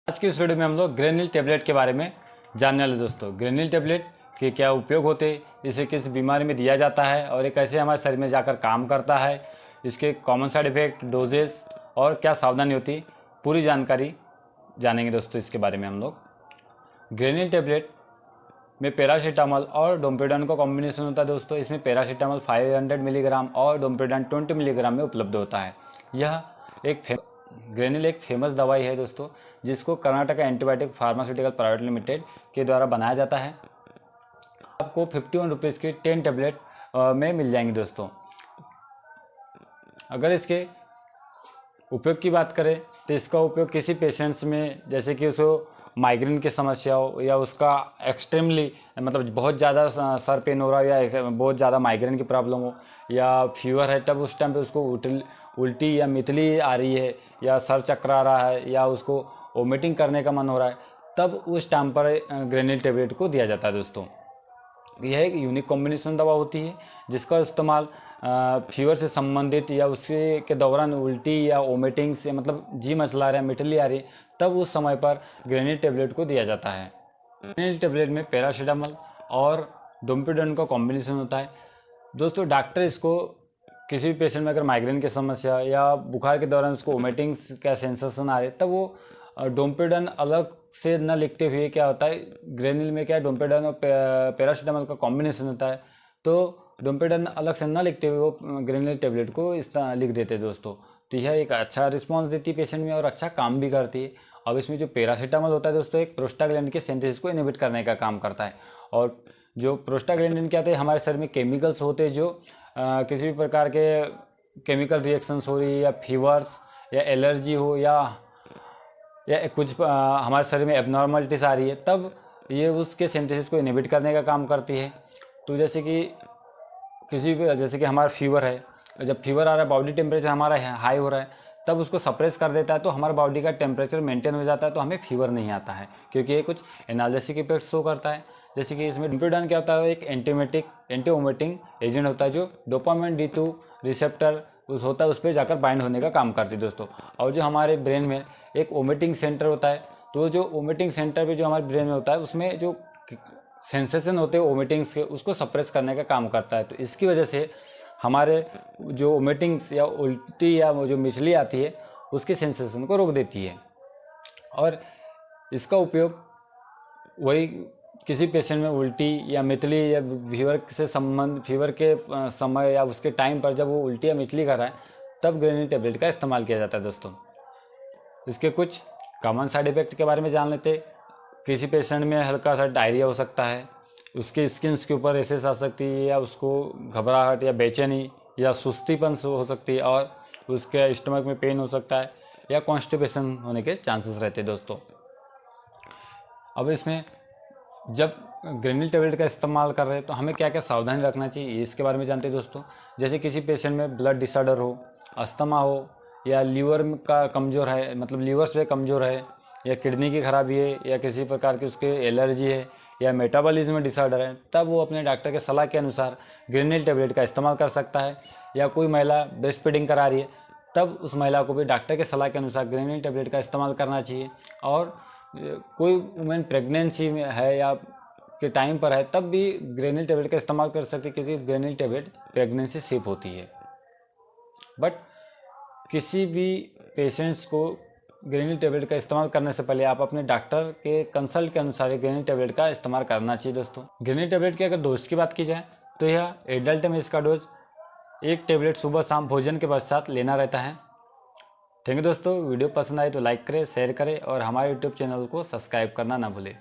आज की इस वीडियो में हम लोग ग्रेनिल टेबलेट के बारे में जानने वाले दोस्तों। ग्रेनिल टेबलेट के क्या उपयोग होते हैं, इसे किस बीमारी में दिया जाता है और ये कैसे हमारे शरीर में जाकर काम करता है, इसके कॉमन साइड इफेक्ट, डोजेस और क्या सावधानी होती, पूरी जानकारी जानेंगे दोस्तों। इसके बारे में हम लोग ग्रेनिल टेबलेट में पैरासीटामोल और डोम्पेडान का कॉम्बिनेशन होता है दोस्तों। इसमें पैरासीटामोल 500 मिलीग्राम और डोम्पेडान 20 मिलीग्राम में उपलब्ध होता है। यह ग्रेनिल एक फेमस दवाई है दोस्तों, जिसको Karnataka antibiotic pharmaceutical private limited के द्वारा बनाया जाता है। आपको 51 रुपीज़ की 10 टेबलेट में मिल जाएंगी दोस्तों। अगर इसके उपयोग की बात करें तो इसका उपयोग किसी पेशेंट्स में, जैसे कि उसको माइग्रेन की समस्या हो या उसका एक्सट्रीमली मतलब बहुत ज़्यादा सर पेन हो रहा है या बहुत ज़्यादा माइग्रेन की प्रॉब्लम हो या फीवर है, तब उस टाइम पे उसको उल्टी या मितली आ रही है या सर चक्कर आ रहा है या उसको वोमिटिंग करने का मन हो रहा है, तब उस टाइम पर ग्रेनिल टेबलेट को दिया जाता है दोस्तों। यह एक यूनिक कॉम्बिनेशन दवा होती है जिसका इस्तेमाल फीवर से संबंधित या उसके के दौरान उल्टी या वोमिटिंग से मतलब जी मचला रहा है, मितली आ रही है, तब उस समय पर ग्रेनिल टेबलेट को दिया जाता है। ग्रेनिल टेबलेट में पैरासीटामोल और डोम्पेडान का कॉम्बिनेशन होता है दोस्तों। डॉक्टर इसको किसी भी पेशेंट में अगर माइग्रेन की समस्या या बुखार के दौरान उसको वोमिटिंग्स का सेंसेशन आ रहे, तब वो डोम्पेडान अलग से न लिखते हुए क्या होता है, ग्रेनिल में क्या डोम्पेडान और पैरासीटामोल का कॉम्बिनेशन होता है, तो डोम्पेडान अलग से न लिखते हुए वो ग्रेनिल टेबलेट को इस तरह लिख देते हैं दोस्तों। तो यह एक अच्छा रिस्पॉन्स देती है पेशेंट में और अच्छा काम भी करती है। अब इसमें जो पैरासीटामोल होता है दोस्तों, एक प्रोस्टाग्लैंडिन के सिंथेसिस को इनहिबिट करने का काम करता है। और जो प्रोस्टाग्लैंडिन क्या होते हैं, हमारे शरीर में केमिकल्स होते हैं जो किसी भी प्रकार के केमिकल रिएक्शंस हो रही है या फीवर्स या एलर्जी हो या कुछ हमारे शरीर में एबनॉर्मलिटीज आ रही है, तब ये उसके सिंथेसिस को इनहिबिट करने का काम करती है। तो जैसे कि हमारा फीवर है, जब फीवर आ रहा है, बॉडी टेम्परेचर हमारा हाई हो रहा है, तब उसको सप्रेस कर देता है, तो हमारा बॉडी का टेम्परेचर मेंटेन हो जाता है, तो हमें फीवर नहीं आता है, क्योंकि ये कुछ एनाल्जेसिक इफेक्ट शो करता है। जैसे कि इसमें डोम्पेडान क्या होता है, एक एंटी वोमिटिंग एजेंट होता है जो डोपामाइन D2 रिसेप्टर होता है, उस पर जाकर बाइंड होने का काम करती है दोस्तों। और जो हमारे ब्रेन में एक वोमिटिंग सेंटर होता है, तो जो वोमिटिंग सेंटर भी जो हमारे ब्रेन में होता है, उसमें जो सेंसेशन होते हैं वोमिटिंग्स के, उसको सप्रेस करने का काम करता है। तो इसकी वजह से हमारे जो वोमिटिंग्स या उल्टी या वो जो मिचली आती है, उसके सेंसेशन को रोक देती है। और इसका उपयोग वही किसी पेशेंट में उल्टी या मितली या फीवर के समय या उसके टाइम पर जब वो उल्टी या मितली कर रहा है, तब ग्रेनिल टेबलेट का इस्तेमाल किया जाता है दोस्तों। इसके कुछ कॉमन साइड इफेक्ट के बारे में जान लेते। किसी पेशेंट में हल्का सा डायरिया हो सकता है, उसकी स्किन्स के ऊपर रेसेस आ सकती है या उसको घबराहट या बेचैनी या सुस्तीपन हो सकती है और उसके स्टमक में पेन हो सकता है या कॉन्स्टिपेशन होने के चांसेस रहते हैं दोस्तों। अब इसमें जब ग्रेनिल टेबलेट का इस्तेमाल कर रहे हैं तो हमें क्या क्या सावधानी रखना चाहिए, इसके बारे में जानते हैं दोस्तों। जैसे किसी पेशेंट में ब्लड डिसऑर्डर हो, अस्थमा हो या लीवर का कमज़ोर है, मतलब लीवर से कमज़ोर है या किडनी की खराबी है या किसी प्रकार की उसके एलर्जी है या मेटाबॉलिज्म डिसऑर्डर है, तब वो अपने डॉक्टर के सलाह के अनुसार ग्रेनिल टेबलेट का इस्तेमाल कर सकता है। या कोई महिला ब्रेस्ट फीडिंग करा रही है, तब उस महिला को भी डॉक्टर के सलाह के अनुसार ग्रेनिल टेबलेट का इस्तेमाल करना चाहिए। और कोई वुमेन प्रेगनेंसी में है या के टाइम पर है, तब भी ग्रेनिल टेबलेट का इस्तेमाल कर सकते हैं, क्योंकि ग्रेनिल टेबलेट प्रेगनेंसी सेफ होती है। बट किसी भी पेशेंट्स को ग्रेनिल टेबलेट का इस्तेमाल करने से पहले आप अपने डॉक्टर के कंसल्ट के अनुसार ग्रेनिल टेबलेट का इस्तेमाल करना चाहिए दोस्तों। ग्रेनिल टेबलेट की अगर डोज की बात की जाए तो यह एडल्ट में इसका डोज 1 टेबलेट सुबह शाम भोजन के पश्चात लेना रहता है। थैंक यू दोस्तों। वीडियो पसंद आए तो लाइक करें, शेयर करें और हमारे यूट्यूब चैनल को सब्सक्राइब करना ना भूलें।